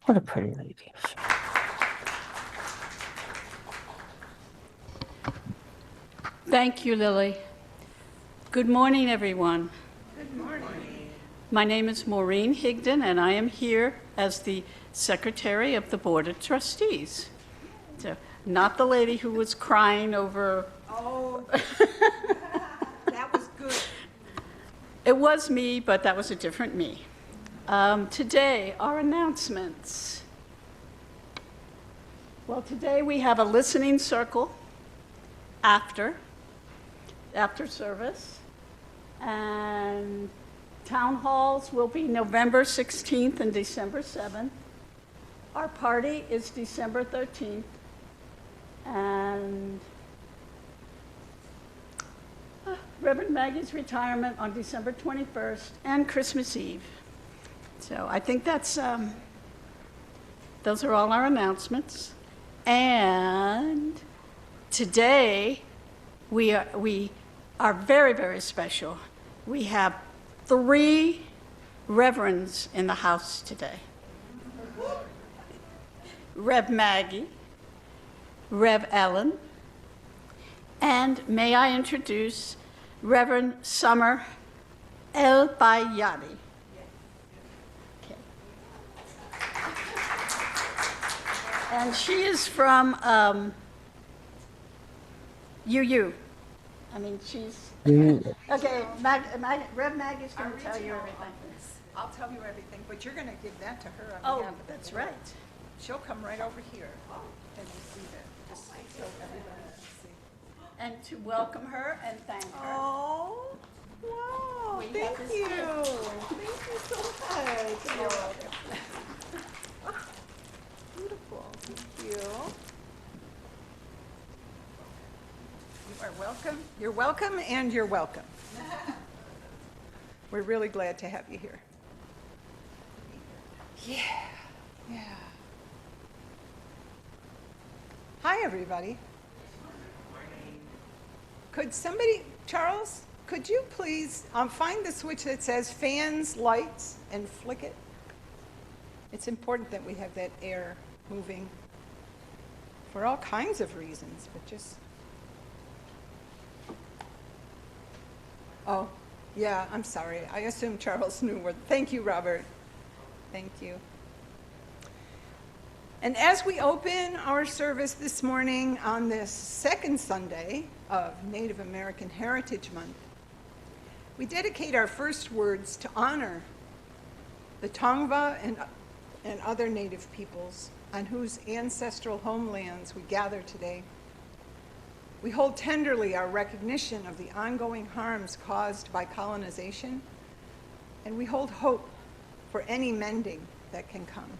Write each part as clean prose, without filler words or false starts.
What a pretty lady. Thank you, Lily. Good morning, everyone. Good morning. My name is Maureen Higdon, and I am here as the Secretary of the Board of Trustees. So, not the lady who was crying over... Oh, that was good. It was me, but that was a different me. Today, our announcements. Well, today we have a listening circle after service, and town halls will be November 16th and December 7th. Our party is December 13th, and Reverend Maggie's retirement on December 21st, and Christmas Eve. So I think that's, those are all our announcements. And today, we are very, very special. We have 3 reverends in the house today. Rev Maggie, Rev Ellen, and may I introduce Reverend Summer Albayati. Okay. And she is from UU. I mean, she's... Okay, Rev Maggie's going to tell you everything. I'll tell you everything, but you're going to give that to her on Oh, behalf of the that's board. right. She'll come right over here and receive it, just so everybody can see. And to welcome her and thank her. Oh, wow, We thank have this you. gift. Thank you so much. You're welcome. Beautiful, thank you. You are welcome. You're welcome, and you're welcome. We're really glad to have you here. Yeah, yeah. Hi, everybody. Could somebody, Charles, could you please find the switch that says fans, lights, and flick it? It's important that we have that air moving for all kinds of reasons, but just... Oh, yeah, I'm sorry. I assumed Charles knew where. Thank you, Robert. Thank you. And as we open our service this morning on this second Sunday of Native American Heritage Month, we dedicate our first words to honor the Tongva and other Native peoples on whose ancestral homelands we gather today. We hold tenderly our recognition of the ongoing harms caused by colonization, and we hold hope for any mending that can come.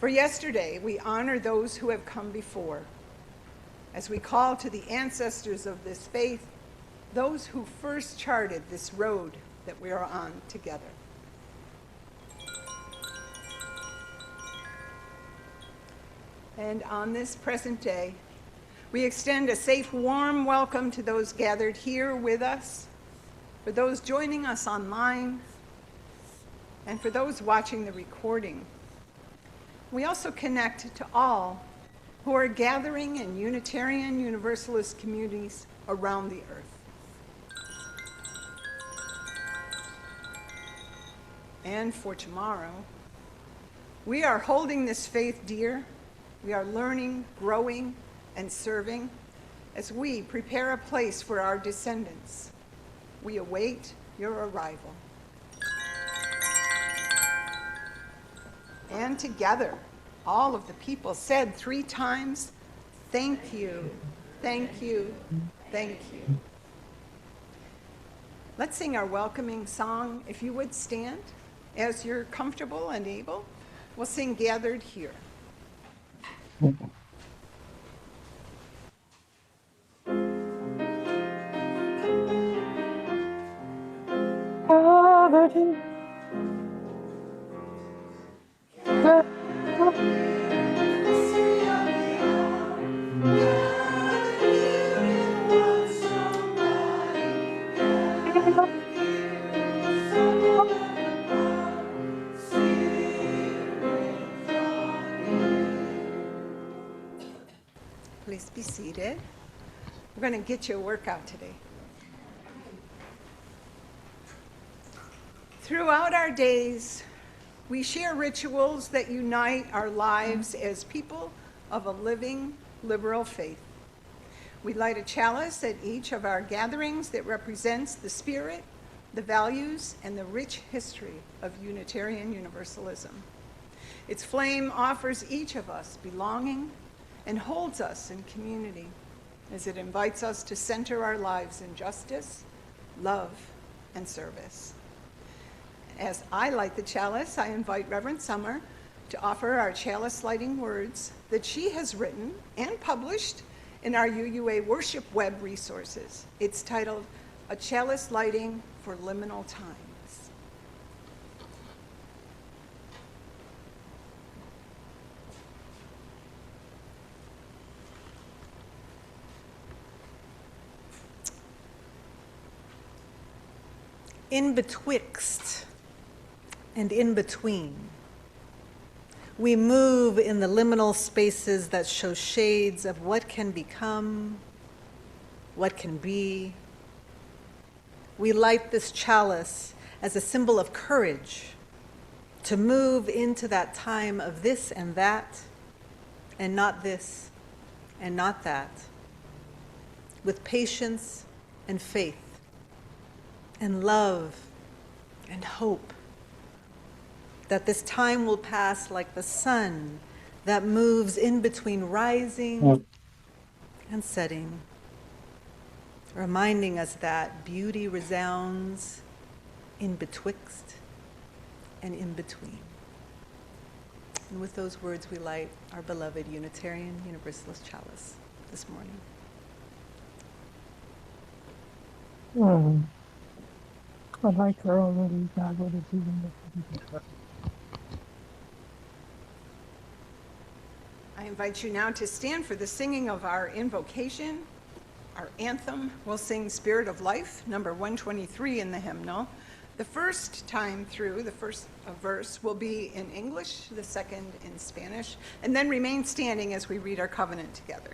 For yesterday, we honor those who have come before, as we call to the ancestors of this faith, those who first charted this road that we are on together. And on this present day, we extend a safe, warm welcome to those gathered here with us, for those joining us online, and for those watching the recording. We also connect to all who are gathering in Unitarian Universalist communities around the earth. And for tomorrow, we are holding this faith dear. We are learning, growing, and serving as we prepare a place for our descendants. We await your arrival. And together, all of the people said 3 times, thank you, thank you, thank you. Let's sing our welcoming song. If you would stand as you're comfortable and able, we'll sing Gathered Here. Gathered here. Please be seated. We're going to get you a workout today. Throughout our days, we share rituals that unite our lives as people of a living, liberal faith. We light a chalice at each of our gatherings that represents the spirit, the values, and the rich history of Unitarian Universalism. Its flame offers each of us belonging and holds us in community as it invites us to center our lives in justice, love, and service. As I light the chalice, I invite Reverend Summer to offer our chalice lighting words that she has written and published in our UUA worship web resources. It's titled, A Chalice Lighting for Liminal Times. In betwixt and in between, we move in the liminal spaces that show shades of what can become, what can be. We light this chalice as a symbol of courage to move into that time of this and that, and not this and not that, with patience and faith and love and hope, that this time will pass like the sun that moves in between rising and setting, reminding us that beauty resounds in betwixt and in between. And with those words, we light our beloved Unitarian Universalist chalice this morning. I like her already. God, what is even I invite you now to stand for the singing of our invocation, our anthem. We'll sing Spirit of Life, number 123 in the hymnal. The first time through, the first verse will be in English, the second in Spanish, and then remain standing as we read our covenant together.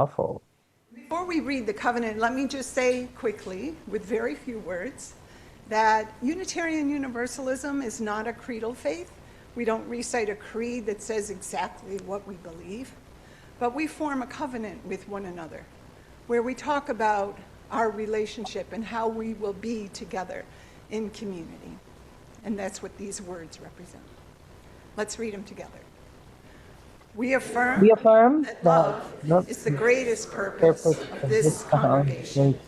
awful. Before we read the covenant, let me just say quickly, with very few words, that Unitarian Universalism is not a creedal faith. We don't recite a creed that says exactly what we believe, but we form a covenant with one another where we talk about our relationship and how we will be together in community. And that's what these words represent. Let's read them together. We affirm that love is the greatest purpose of this congregation.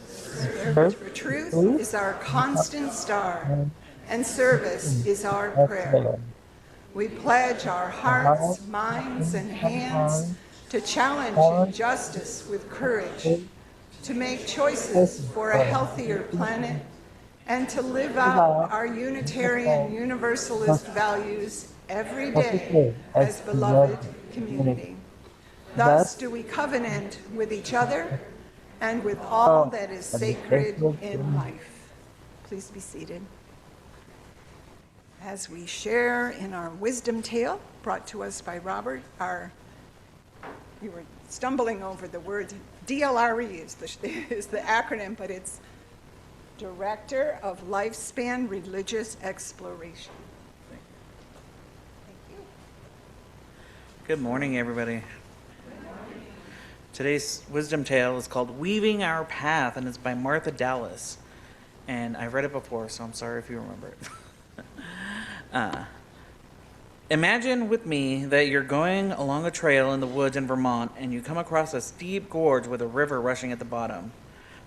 Search for truth is our constant star, and service is our prayer. We pledge our hearts, minds, and hands to challenge injustice with courage, to make choices for a healthier planet, and to live out our Unitarian Universalist values every day as beloved community. Thus do we covenant with each other and with all that is sacred in life. Please be seated. As we share in our wisdom tale brought to us by Robert, you were stumbling over the word DLRE is the acronym, but it's Director of Lifespan Religious Exploration. Thank you. Good morning, everybody. Today's wisdom tale is called Weaving Our Path, and it's by Martha Dallas. And I've read it before, so I'm sorry if you remember it. Imagine with me that you're going along a trail in the woods in Vermont, and you come across a steep gorge with a river rushing at the bottom.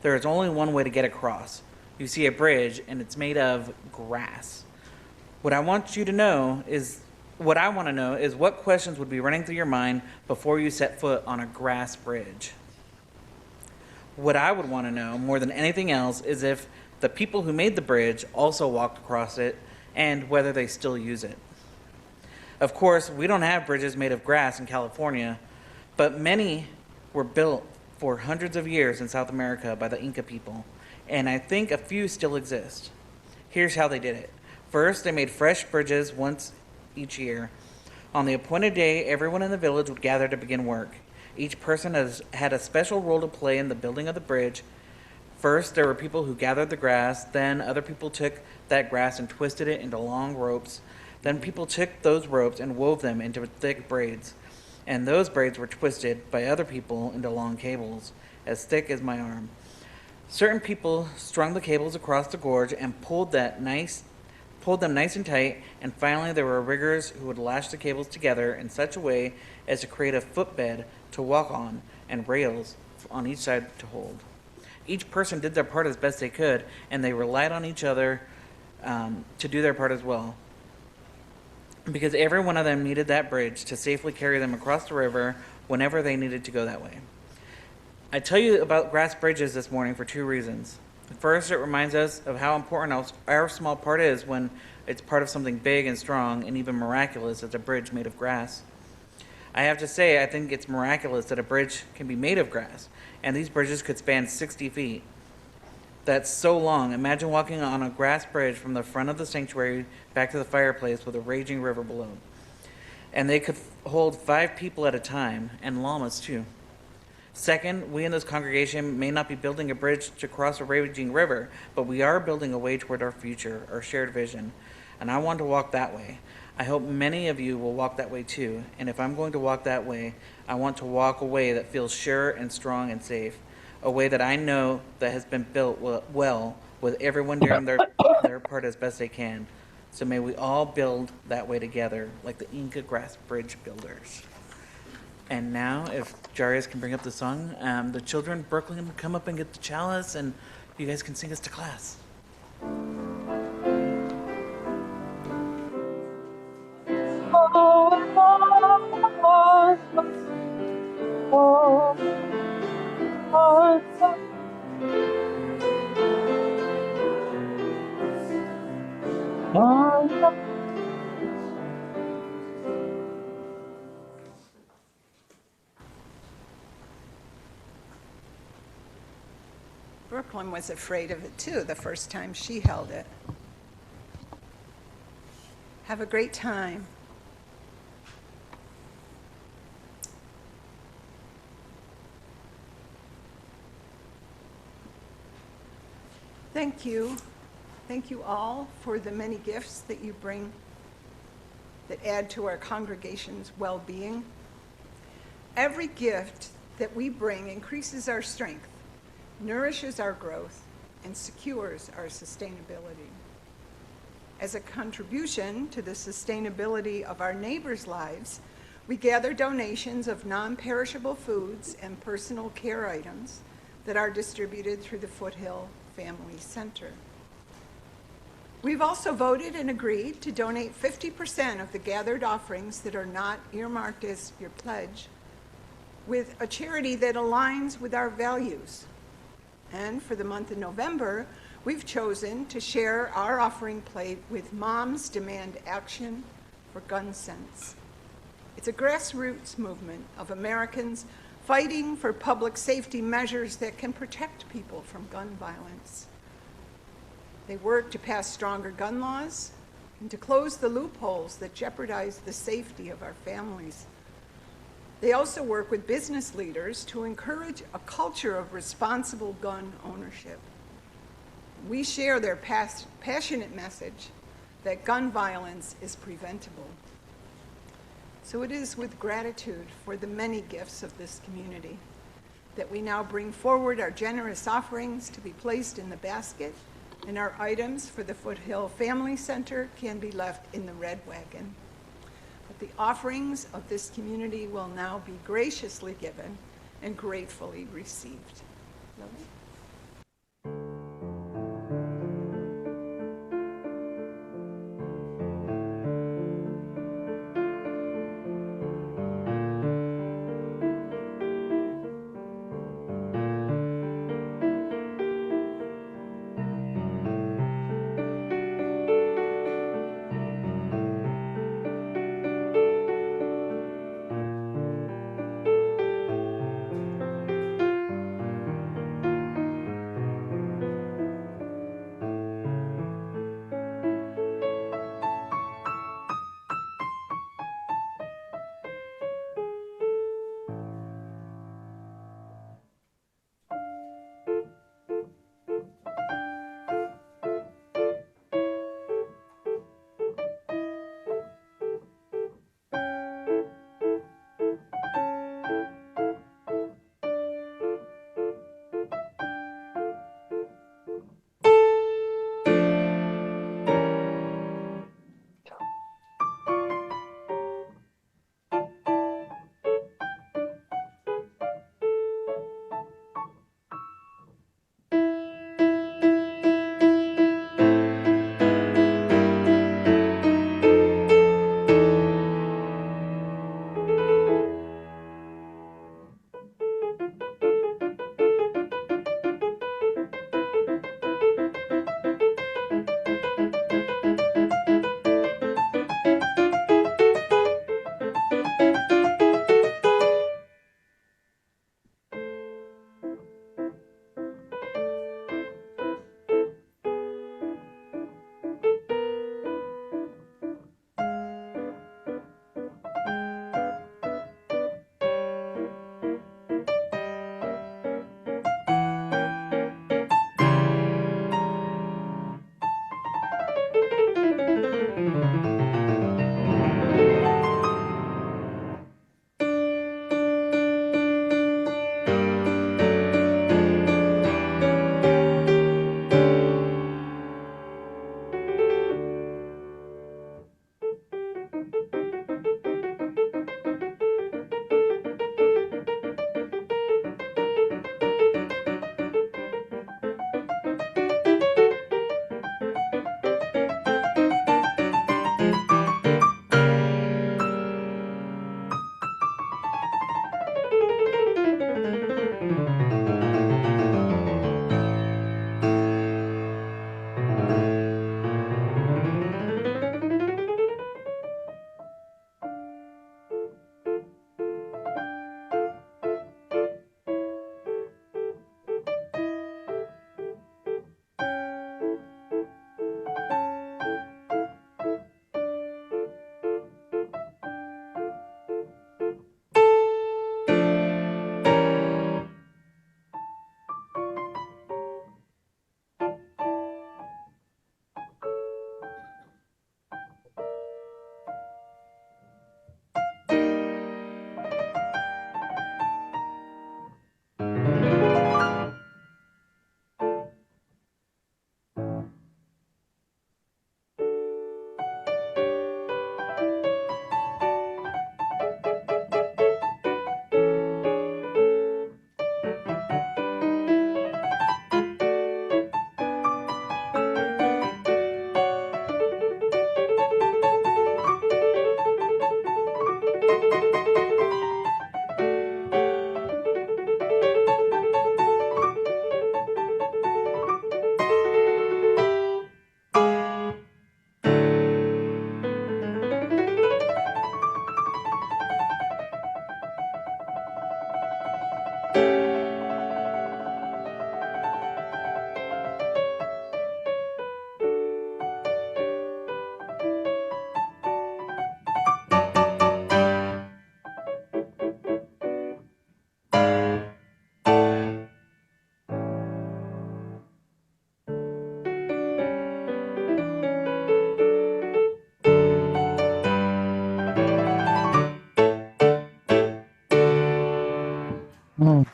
There is only one way to get across. You see a bridge, and it's made of grass. What I want to know is what questions would be running through your mind before you set foot on a grass bridge. What I would want to know more than anything else is if the people who made the bridge also walked across it and whether they still use it. Of course, we don't have bridges made of grass in California, but many were built for hundreds of years in South America by the Inca people, and I think a few still exist. Here's how they did it. First, they made fresh bridges once each year. On the appointed day, everyone in the village would gather to begin work. Each person had a special role to play in the building of the bridge. First, there were people who gathered the grass, then other people took that grass and twisted it into long ropes. Then people took those ropes and wove them into thick braids, and those braids were twisted by other people into long cables, as thick as my arm. Certain people strung the cables across the gorge and pulled them nice and tight, and finally there were riggers who would lash the cables together in such a way as to create a footbed to walk on and rails on each side to hold. Each person did their part as best they could, and they relied on each other to do their part as well, because every one of them needed that bridge to safely carry them across the river whenever they needed to go that way. I tell you about grass bridges this morning for two reasons. First, it reminds us of how important our small part is when it's part of something big and strong and even miraculous as a bridge made of grass. I have to say, I think it's miraculous that a bridge can be made of grass, and these bridges could span 60 feet. That's so long. Imagine walking on a grass bridge from the front of the sanctuary back to the fireplace with a raging river below. And they could hold 5 people at a time, and llamas too. Second, we in this congregation may not be building a bridge to cross a raging river, but we are building a way toward our future, our shared vision. And I want to walk that way. I hope many of you will walk that way too. And if I'm going to walk that way, I want to walk a way that feels sure and strong and safe. A way that I know that has been built well with everyone doing their part as best they can. So may we all build that way together, like the Inca grass bridge builders. And now, if Jaryus can bring up the song, the children, Brooklyn, come up and get the chalice, and you guys can sing us to class. Brooklyn was afraid of it too the first time she held it. Have a great time. Thank you. Thank you all for the many gifts that you bring that add to our congregation's well-being. Every gift that we bring increases our strength, nourishes our growth, and secures our sustainability. As a contribution to the sustainability of our neighbors' lives, we gather donations of non-perishable foods and personal care items that are distributed through the Foothill Family Center. We've also voted and agreed to donate 50% of the gathered offerings that are not earmarked as your pledge with a charity that aligns with our values. And for the month of November, we've chosen to share our offering plate with Moms Demand Action for Gun Sense. It's a grassroots movement of Americans fighting for public safety measures that can protect people from gun violence. They work to pass stronger gun laws and to close the loopholes that jeopardize the safety of our families. They also work with business leaders to encourage a culture of responsible gun ownership. We share their passionate message that gun violence is preventable. So it is with gratitude for the many gifts of this community that we now bring forward our generous offerings to be placed in the basket, and our items for the Foothill Family Center can be left in the red wagon. But the offerings of this community will now be graciously given and gratefully received. Lily? Mm.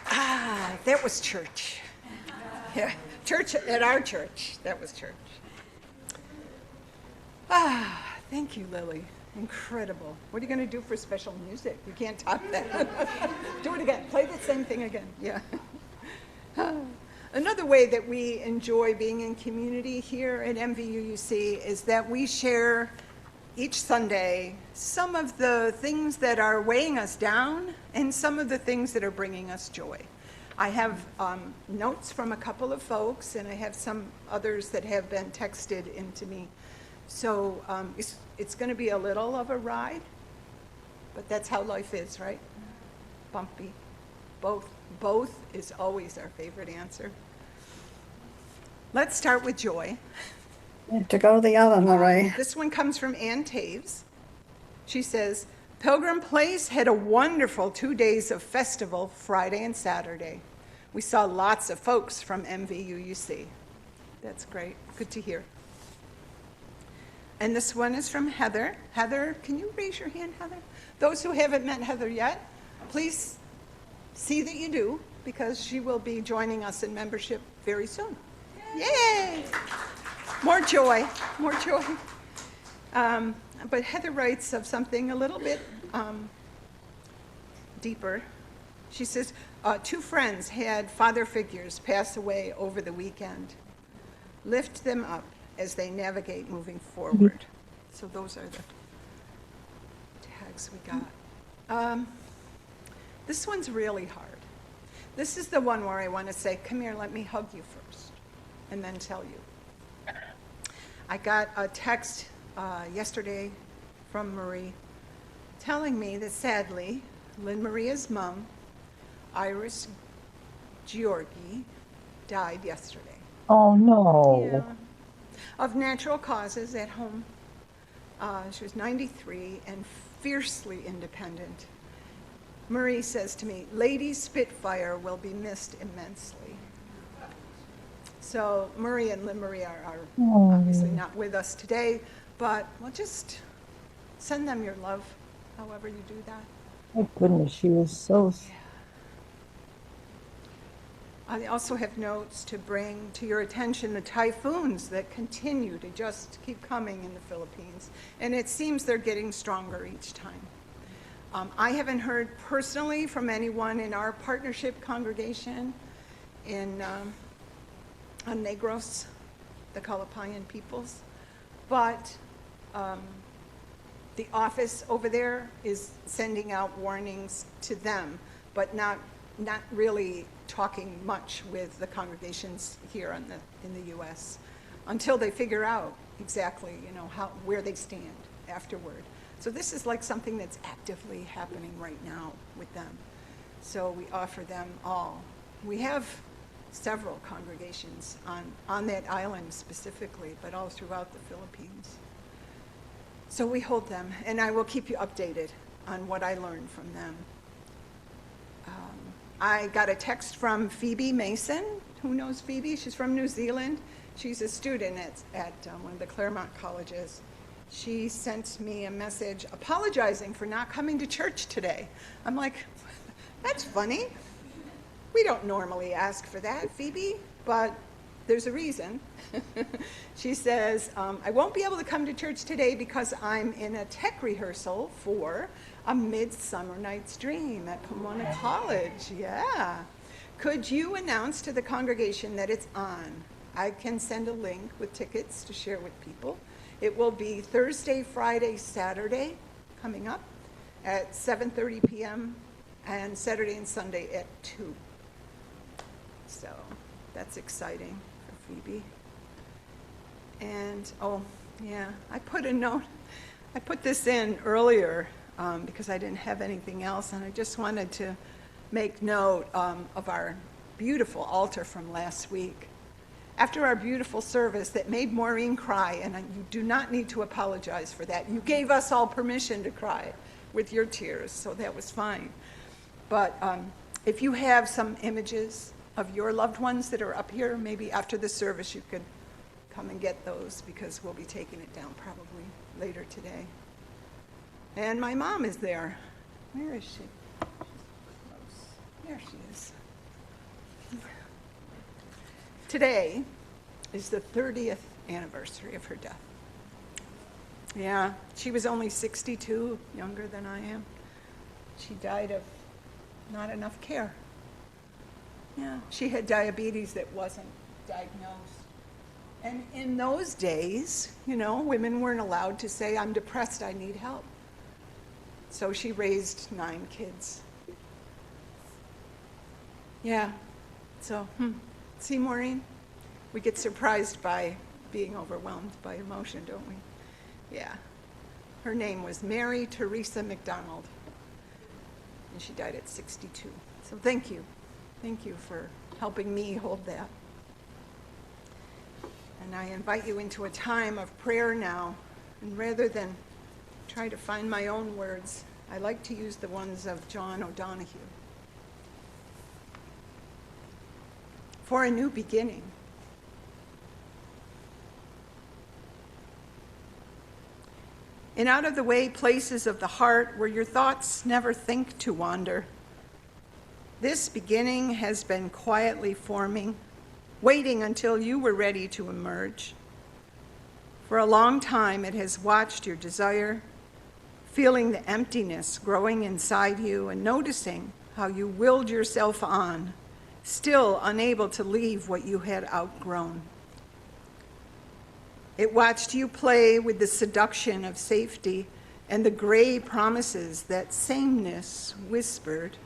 Ah, that was church. Yeah, church at our church. That was church. Ah, thank you, Lily. Incredible. What are you going to do for special music? You can't top that. Do it again. Play the same thing again. Yeah. Another way that we enjoy being in community here at MVUUC is that we share each Sunday some of the things that are weighing us down and some of the things that are bringing us joy. I have notes from a couple of folks, and I have some others that have been texted into me. So it's going to be a little of a ride, but that's how life is, right? Bumpy. Both is always our favorite answer. Let's start with joy. You have to go the other, Marie. This one comes from Ann Taves. She says, Pilgrim Place had a wonderful 2 days of festival, Friday and Saturday. We saw lots of folks from MVUUC. That's great. Good to hear. And this one is from Heather. Heather, can you raise your hand, Heather? Those who haven't met Heather yet, please see that you do, because she will be joining us in membership very soon. Yay! More joy, more joy. But Heather writes of something a little bit deeper. She says, 2 friends had father figures pass away over the weekend. Lift them up as they navigate moving forward. So those are the tags we got. This one's really hard. This is the one where I want to say, come here, let me hug you first, and then tell you. I got a text yesterday from Marie telling me that sadly, Lynn Maria's mom, Iris Georgi, died yesterday. Oh, no. Yeah. Of natural causes at home. She was 93 and fiercely independent. Marie says to me, Lady Spitfire will be missed immensely. So Marie and Lynn Marie are obviously not with us today, but we'll just send them your love, however you do that. My goodness, she was so... I also have notes to bring to your attention the typhoons that continue to just keep coming in the Philippines. And it seems they're getting stronger each time. I haven't heard personally from anyone in our partnership congregation in on Negros, the Kalapayan peoples, but the office over there is sending out warnings to them, but not really talking much with the congregations here in the U.S. until they figure out exactly, where they stand afterward. So this is like something that's actively happening right now with them. So we offer them all. We have several congregations on that island specifically, but all throughout the Philippines. So we hold them, and I will keep you updated on what I learned from them. I got a text from Phoebe Mason. Who knows Phoebe? She's from New Zealand. She's a student at one of the Claremont colleges. She sent me a message apologizing for not coming to church today. I'm like, that's funny. We don't normally ask for that, Phoebe, but there's a reason. She says, I won't be able to come to church today because I'm in a tech rehearsal for A Midsummer Night's Dream at Pomona College. Yeah. Could you announce to the congregation that it's on? I can send a link with tickets to share with people. It will be Thursday, Friday, Saturday coming up at 7:30 p.m. and Saturday and Sunday at 2. So that's exciting for Phoebe. And, I put a note. I put this in earlier because I didn't have anything else, and I just wanted to make note of our beautiful altar from last week. After our beautiful service that made Maureen cry, and you do not need to apologize for that. You gave us all permission to cry with your tears, so that was fine. But if you have some images of your loved ones that are up here, maybe after the service you could come and get those because we'll be taking it down probably later today. And my mom is there. Where is she? There she is. Today is the 30th anniversary of her death. Yeah, she was only 62, younger than I am. She died of not enough care. Yeah, she had diabetes that wasn't diagnosed. And in those days, you know, women weren't allowed to say, I'm depressed, I need help. So she raised 9 kids. Yeah, so, see, Maureen? We get surprised by being overwhelmed by emotion, don't we? Yeah. Her name was Mary Teresa McDonald, and she died at 62. So thank you. Thank you for helping me hold that. And I invite you into a time of prayer now, and rather than try to find my own words, I like to use the ones of John O'Donohue. For a new beginning. In out-of-the-way places of the heart where your thoughts never think to wander, this beginning has been quietly forming, waiting until you were ready to emerge. For a long time, it has watched your desire, feeling the emptiness growing inside you and noticing how you willed yourself on, still unable to leave what you had outgrown. It watched you play with the seduction of safety and the gray promises that sameness whispered.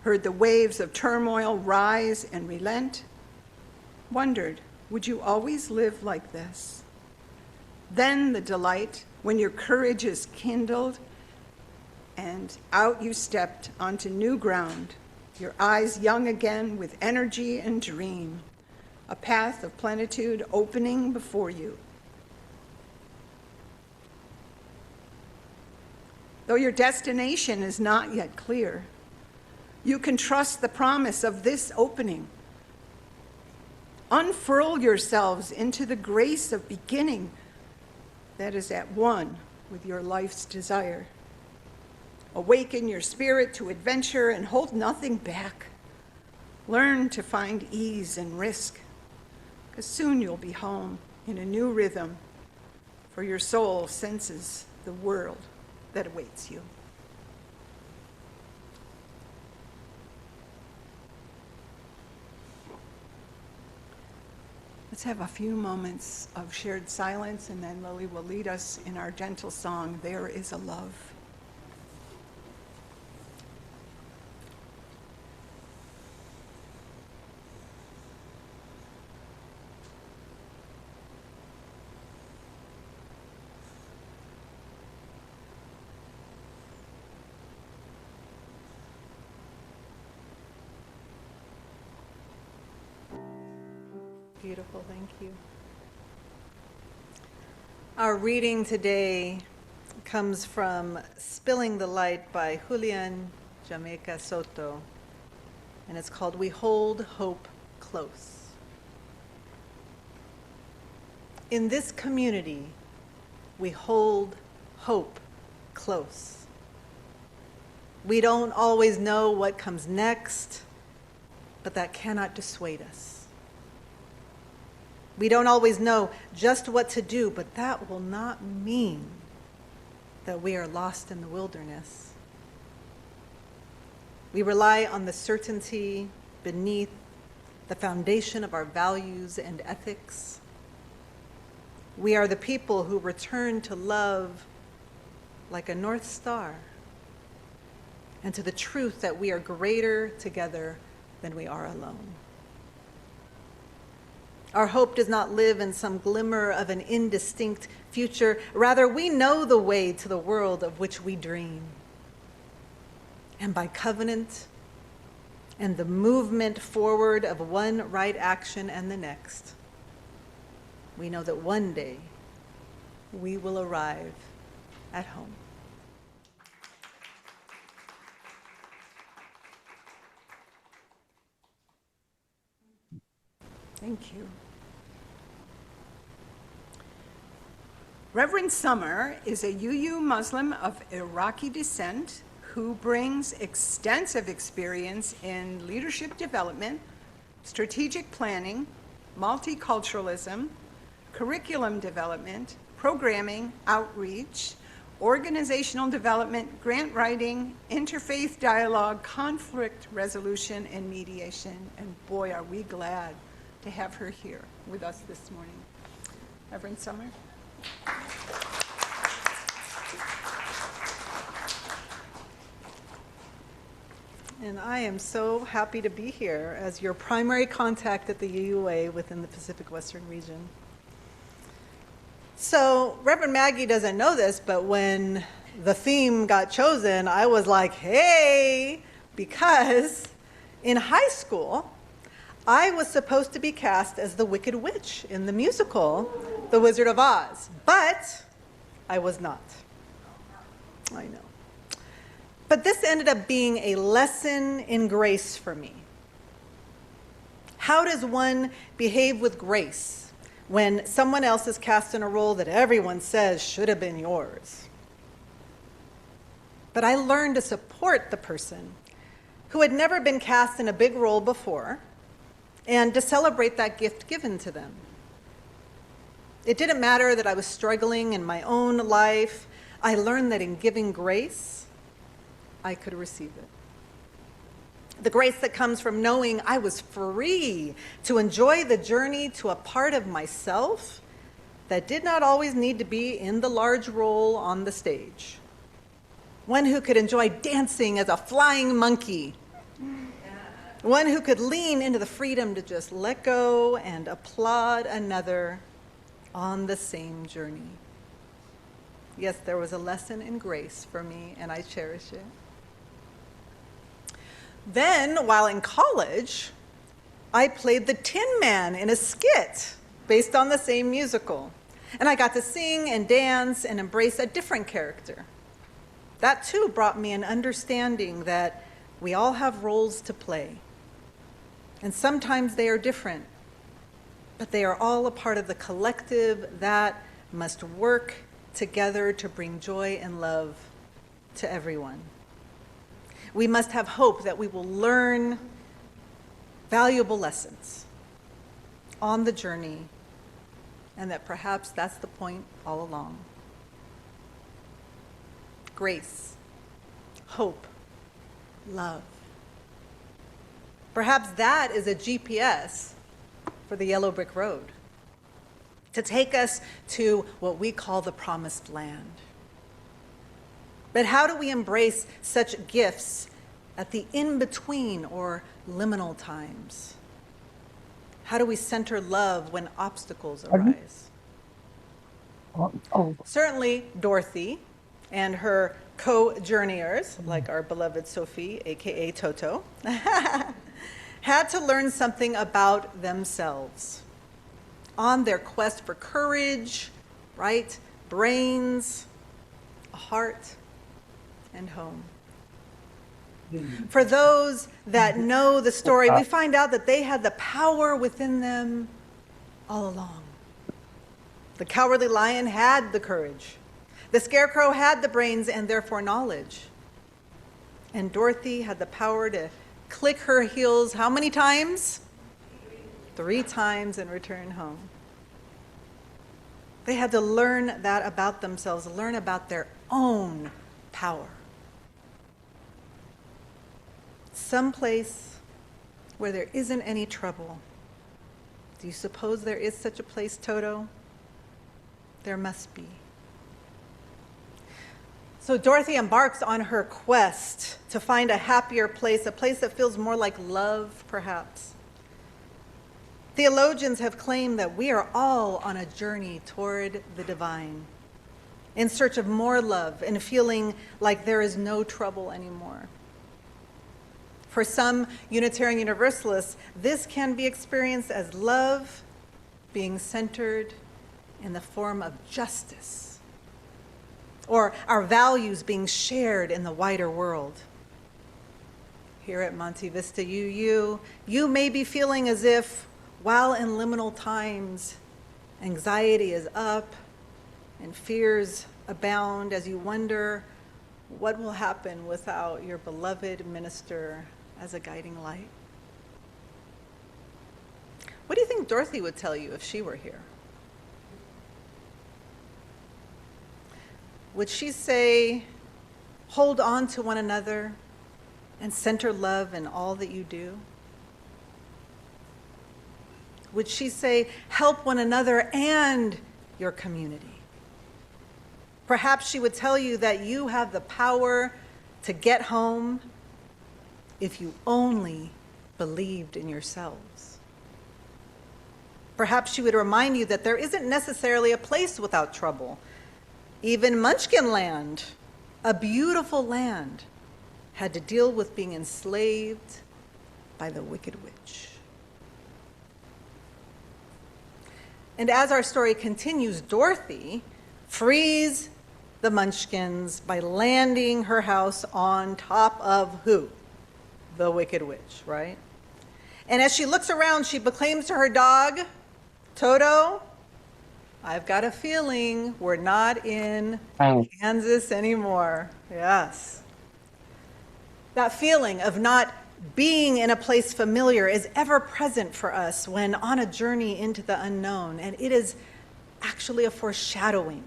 Heard the waves of turmoil rise and relent, wondered, would you always live like this? Then the delight when your courage is kindled and out you stepped onto new ground, your eyes young again with energy and dream, a path of plenitude opening before you. Though your destination is not yet clear, you can trust the promise of this opening. Unfurl yourselves into the grace of beginning that is at one with your life's desire. Awaken your spirit to adventure and hold nothing back. Learn to find ease and risk, because soon you'll be home in a new rhythm, for your soul senses the world that awaits you. Let's have a few moments of shared silence, and then Lily will lead us in our gentle song, There Is a Love. Beautiful, thank you. Our reading today comes from Spilling the Light by Julian Jamaica Soto, and it's called We Hold Hope Close. In this community, we hold hope close. We don't always know what comes next, but that cannot dissuade us. We don't always know just what to do, but that will not mean that we are lost in the wilderness. We rely on the certainty beneath the foundation of our values and ethics. We are the people who return to love like a North Star and to the truth that we are greater together than we are alone. Our hope does not live in some glimmer of an indistinct future. Rather, we know the way to the world of which we dream. And by covenant and the movement forward of one right action and the next, we know that one day we will arrive at home. Thank you. Reverend Summer is a UU Muslim of Iraqi descent who brings extensive experience in leadership development, strategic planning, multiculturalism, curriculum development, programming, outreach, organizational development, grant writing, interfaith dialogue, conflict resolution, and mediation. And boy, are we glad to have her here with us this morning. Reverend Summer. And I am so happy to be here as your primary contact at the UUA within the Pacific Western region. So Reverend Maggie doesn't know this, but when the theme got chosen, I was like, hey, because in high school, I was supposed to be cast as the Wicked Witch in the musical, The Wizard of Oz, but I was not. I know. But this ended up being a lesson in grace for me. How does one behave with grace when someone else is cast in a role that everyone says should have been yours? But I learned to support the person who had never been cast in a big role before and to celebrate that gift given to them. It didn't matter that I was struggling in my own life. I learned that in giving grace, I could receive it. The grace that comes from knowing I was free to enjoy the journey to a part of myself that did not always need to be in the large role on the stage. One who could enjoy dancing as a flying monkey. One who could lean into the freedom to just let go and applaud another on the same journey. Yes, there was a lesson in grace for me, and I cherish it. Then, while in college, I played the Tin Man in a skit based on the same musical. And I got to sing and dance and embrace a different character. That too brought me an understanding that we all have roles to play. And sometimes they are different, but they are all a part of the collective that must work together to bring joy and love to everyone. We must have hope that we will learn valuable lessons on the journey, and that perhaps that's the point all along. Grace, hope, love. Perhaps that is a GPS for the yellow brick road, to take us to what we call the promised land. But how do we embrace such gifts at the in-between or liminal times? How do we center love when obstacles arise? Certainly, Dorothy and her co-journeyers, like our beloved Sophie, aka Toto, had to learn something about themselves on their quest for courage, right? Brains, a heart, and home. For those that know the story, we find out that they had the power within them all along. The cowardly lion had the courage. The scarecrow had the brains and therefore knowledge. And Dorothy had the power to click her heels how many times? 3 times and return home. They had to learn that about themselves, learn about their own power. Someplace where there isn't any trouble. Do you suppose there is such a place, Toto? There must be. So Dorothy embarks on her quest to find a happier place, a place that feels more like love, perhaps. Theologians have claimed that we are all on a journey toward the divine, in search of more love and feeling like there is no trouble anymore. For some Unitarian Universalists, this can be experienced as love being centered in the form of justice, or our values being shared in the wider world. Here at Monte Vista UU, you may be feeling as if while in liminal times, anxiety is up and fears abound as you wonder what will happen without your beloved minister as a guiding light. What do you think Dorothy would tell you if she were here? Would she say, hold on to one another and center love in all that you do? Would she say, help one another and your community? Perhaps she would tell you that you have the power to get home if you only believed in yourselves. Perhaps she would remind you that there isn't necessarily a place without trouble. Even Munchkin Land, a beautiful land, had to deal with being enslaved by the Wicked Witch. And as our story continues, Dorothy frees the Munchkins by landing her house on top of who? The Wicked Witch, right? And as she looks around, she proclaims to her dog, Toto, I've got a feeling we're not in Kansas anymore. Yes. That feeling of not being in a place familiar is ever present for us when on a journey into the unknown, and it is actually a foreshadowing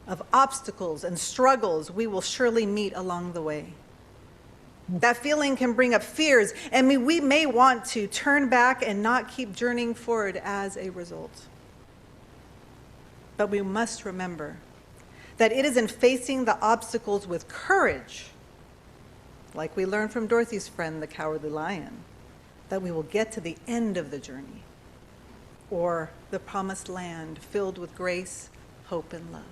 of obstacles and struggles we will surely meet along the way. That feeling can bring up fears, and we may want to turn back and not keep journeying forward as a result. But we must remember that it is in facing the obstacles with courage, like we learned from Dorothy's friend, the Cowardly Lion, that we will get to the end of the journey, or the promised land filled with grace, hope, and love.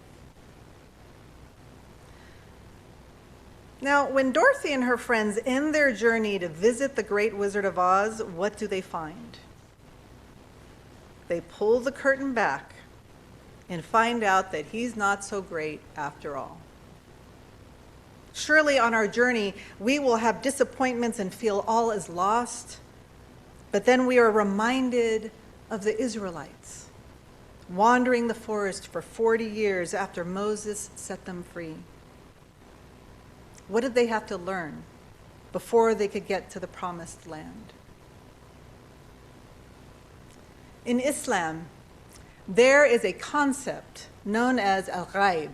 Now, when Dorothy and her friends end their journey to visit the Great Wizard of Oz, what do they find? They pull the curtain back and find out that he's not so great after all. Surely on our journey, we will have disappointments and feel all is lost, but then we are reminded of the Israelites wandering the forest for 40 years after Moses set them free. What did they have to learn before they could get to the promised land? In Islam, there is a concept known as al-ghaib,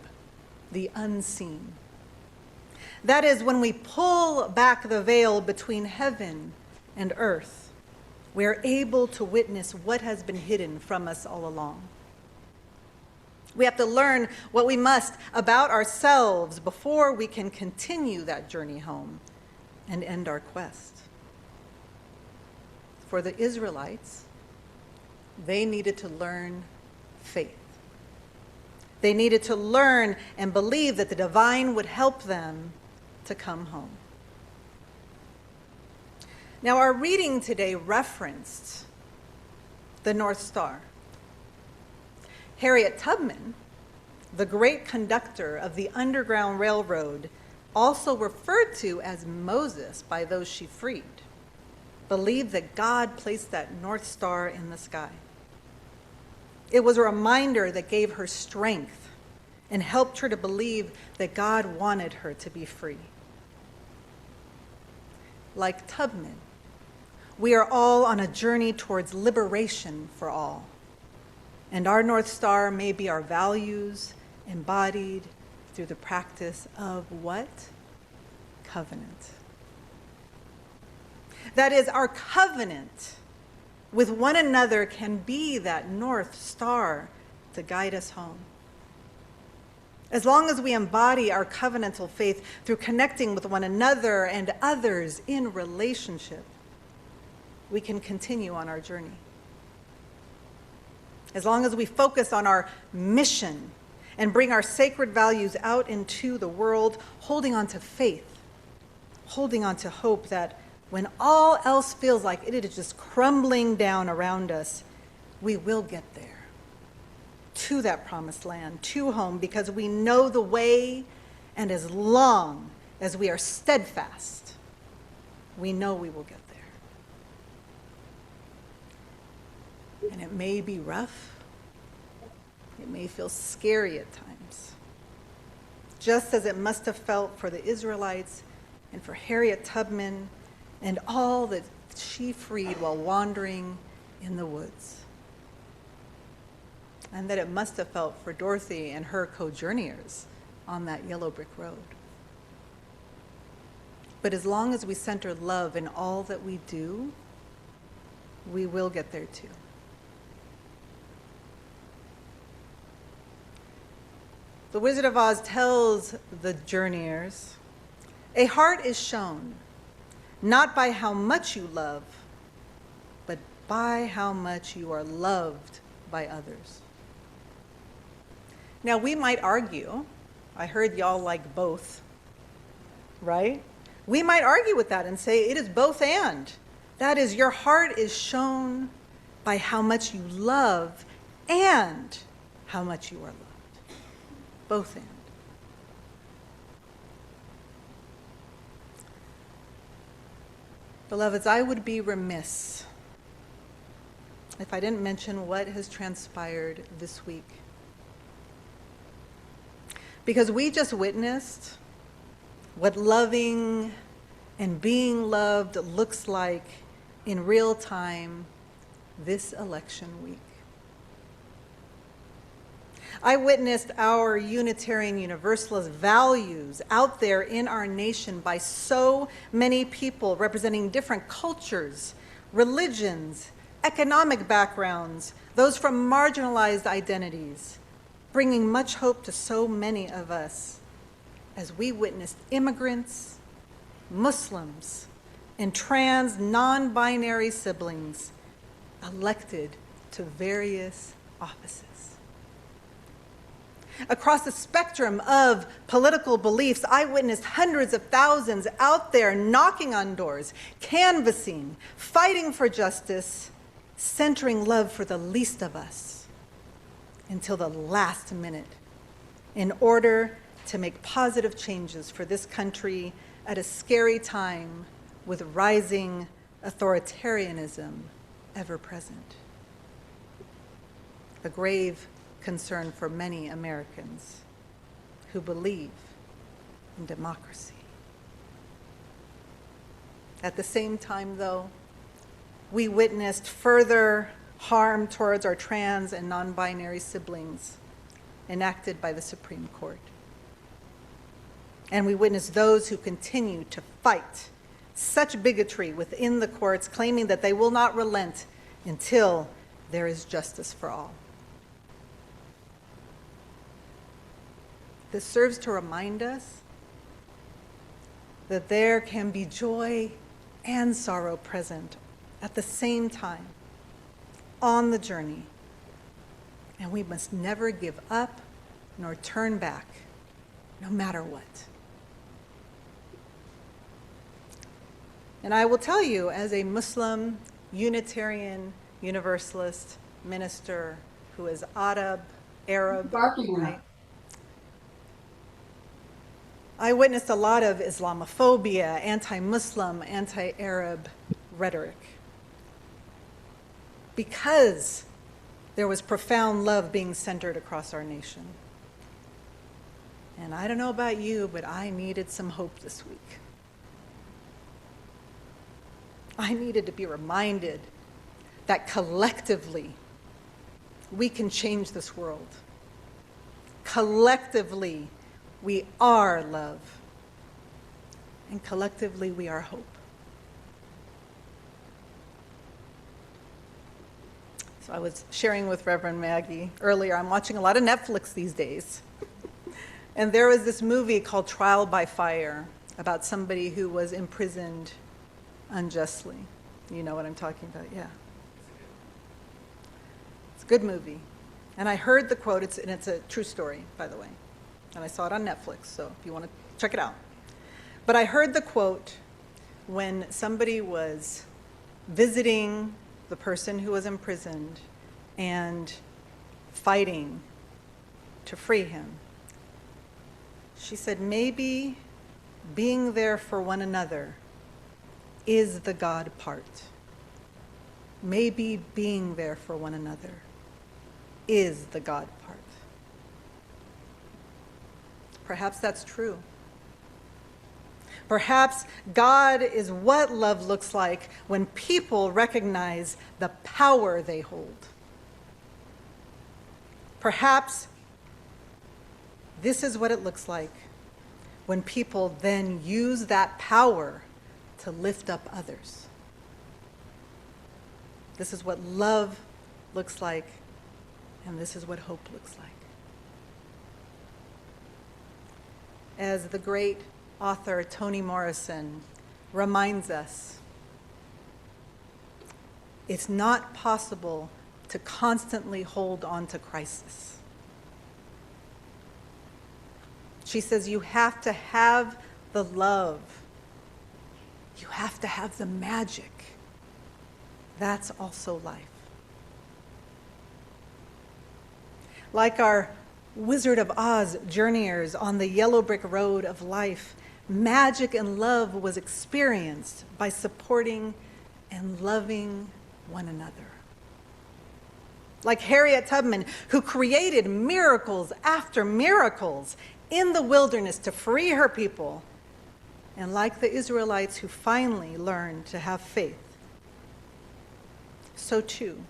the unseen. That is, when we pull back the veil between heaven and earth, we are able to witness what has been hidden from us all along. We have to learn what we must about ourselves before we can continue that journey home and end our quest. For the Israelites, they needed to learn faith. They needed to learn and believe that the divine would help them to come home. Now, our reading today referenced the North Star. Harriet Tubman, the great conductor of the Underground Railroad, also referred to as Moses by those she freed, believed that God placed that North Star in the sky. It was a reminder that gave her strength and helped her to believe that God wanted her to be free. Like Tubman, we are all on a journey towards liberation for all. And our North Star may be our values embodied through the practice of what? Covenant. That is, our covenant with one another can be that North Star to guide us home. As long as we embody our covenantal faith through connecting with one another and others in relationship, we can continue on our journey. As long as we focus on our mission and bring our sacred values out into the world, holding on to faith, holding on to hope that when all else feels like it is just crumbling down around us, we will get there to that promised land, to home, because we know the way, and as long as we are steadfast, we know we will get there. And it may be rough. It may feel scary at times. Just as it must have felt for the Israelites and for Harriet Tubman and all that she freed while wandering in the woods. And that it must have felt for Dorothy and her co-journeyers on that yellow brick road. But as long as we center love in all that we do, we will get there too. The Wizard of Oz tells the journeyers, a heart is shown, not by how much you love, but by how much you are loved by others. Now, we might argue, I heard y'all like both, right? We might argue with that and say it is both and. That is, your heart is shown by how much you love and how much you are loved. Both and. Beloveds, I would be remiss if I didn't mention what has transpired this week. Because we just witnessed what loving and being loved looks like in real time this election week. I witnessed our Unitarian Universalist values out there in our nation by so many people representing different cultures, religions, economic backgrounds, those from marginalized identities, bringing much hope to so many of us as we witnessed immigrants, Muslims, and trans non-binary siblings elected to various offices. Across the spectrum of political beliefs, I witnessed hundreds of thousands out there knocking on doors, canvassing, fighting for justice, centering love for the least of us until the last minute in order to make positive changes for this country at a scary time with rising authoritarianism ever present. A grave concern for many Americans who believe in democracy. At the same time, though, we witnessed further harm towards our trans and non-binary siblings enacted by the Supreme Court. And we witnessed those who continue to fight such bigotry within the courts, claiming that they will not relent until there is justice for all. This serves to remind us that there can be joy and sorrow present at the same time on the journey, and we must never give up nor turn back, no matter what. And I will tell you, as a Muslim, Unitarian, Universalist minister who is Arab, right? I witnessed a lot of Islamophobia, anti-Muslim, anti-Arab rhetoric because there was profound love being centered across our nation. And I don't know about you, but I needed some hope this week. I needed to be reminded that collectively we can change this world. Collectively, we are love. And collectively, we are hope. So I was sharing with Reverend Maggie earlier, I'm watching a lot of Netflix these days. And there was this movie called Trial by Fire about somebody who was imprisoned unjustly. You know what I'm talking about, yeah. It's a good movie. And I heard the quote, and it's a true story, by the way. And I saw it on Netflix, so if you want to check it out. But I heard the quote when somebody was visiting the person who was imprisoned and fighting to free him. She said, maybe being there for one another is the God part. maybe being there for one another is the God part. Perhaps that's true. Perhaps God is what love looks like when people recognize the power they hold. Perhaps this is what it looks like when people then use that power to lift up others. This is what love looks like, and this is what hope looks like. As the great author Toni Morrison reminds us, it's not possible to constantly hold on to crisis. She says you have to have the love. You have to have the magic. That's also life. Like our Wizard of Oz journeyers on the yellow brick road of life, magic and love was experienced by supporting and loving one another. Like Harriet Tubman, who created miracles after miracles in the wilderness to free her people, and like the Israelites who finally learned to have faith. So too,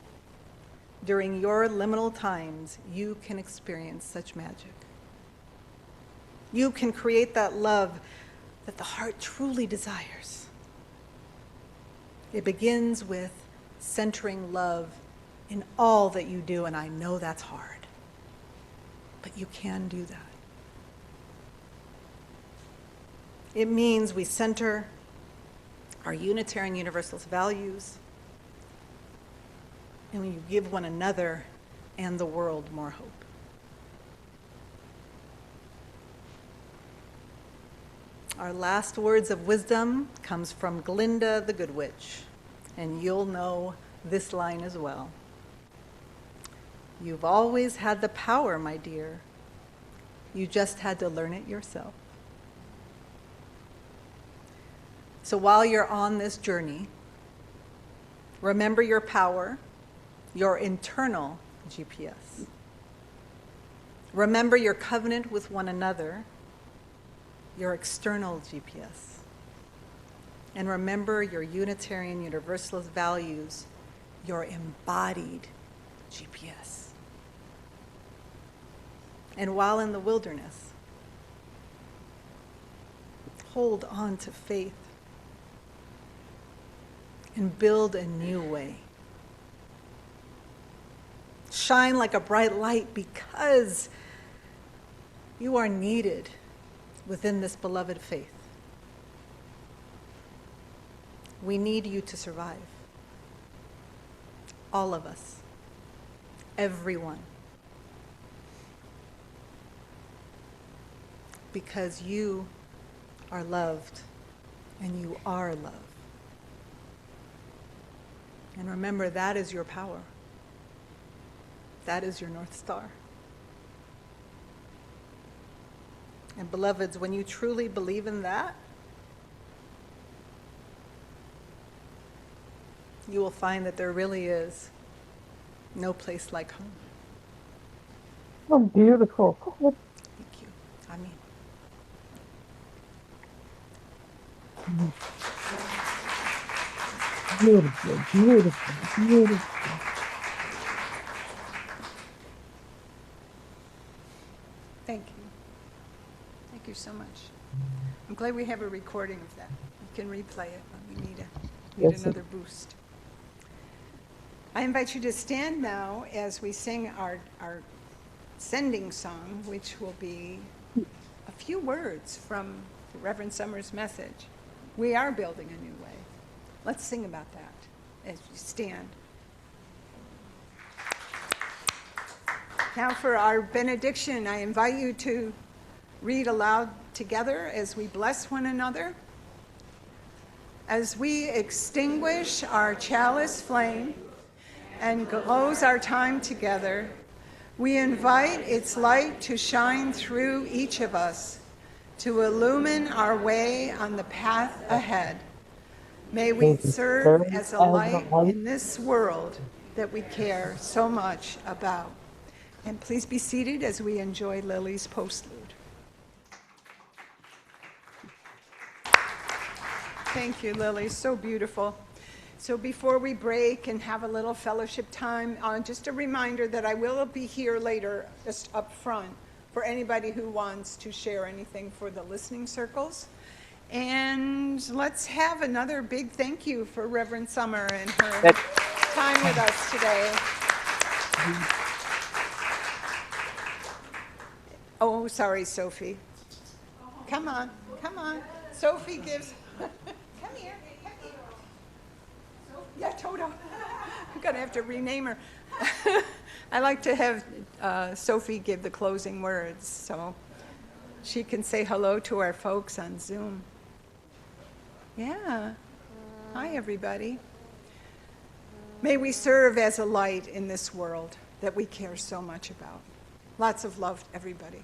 during your liminal times, you can experience such magic. You can create that love that the heart truly desires. It begins with centering love in all that you do, and I know that's hard, but you can do that. It means we center our Unitarian Universalist values, and we give one another and the world more hope. Our last words of wisdom comes from Glinda the Good Witch, and you'll know this line as well. You've always had the power, my dear. You just had to learn it yourself. So while you're on this journey, remember your power, your internal GPS. Remember your covenant with one another, your external GPS. And remember your Unitarian Universalist values, your embodied GPS. And while in the wilderness, hold on to faith and build a new way. Shine like a bright light because you are needed within this beloved faith. We need you to survive. All of us. Everyone. Because you are loved and you are love. And remember, that is your power. That is your North Star. And beloveds, when you truly believe in that, you will find that there really is no place like home. Oh, beautiful. Thank you. Amen. Beautiful, beautiful, beautiful. Thank you. Thank you so much. I'm glad we have a recording of that. You can replay it when we need Yes, sir. another boost. I invite you to stand now as we sing our sending song, which will be a few words from Reverend Summers' message. We are building a new way. Let's sing about that as you stand. Now for our benediction, I invite you to read aloud together as we bless one another. As we extinguish our chalice flame and close our time together, we invite its light to shine through each of us, to illumine our way on the path ahead. May we serve as a light in this world that we care so much about. And please be seated as we enjoy Lily's postlude. Thank you, Lily. So beautiful. So before we break and have a little fellowship time, just a reminder that I will be here later, just up front, for anybody who wants to share anything for the listening circles. And let's have another big thank you for Reverend Summer and her time with us today. Oh, sorry, Sophie. Come on, come on. Sophie gives, come here, come here. Yeah, Toto. I'm gonna have to rename her. I like to have Sophie give the closing words so she can say hello to our folks on Zoom. Yeah. Hi, everybody. May we serve as a light in this world that we care so much about. Lots of love, everybody.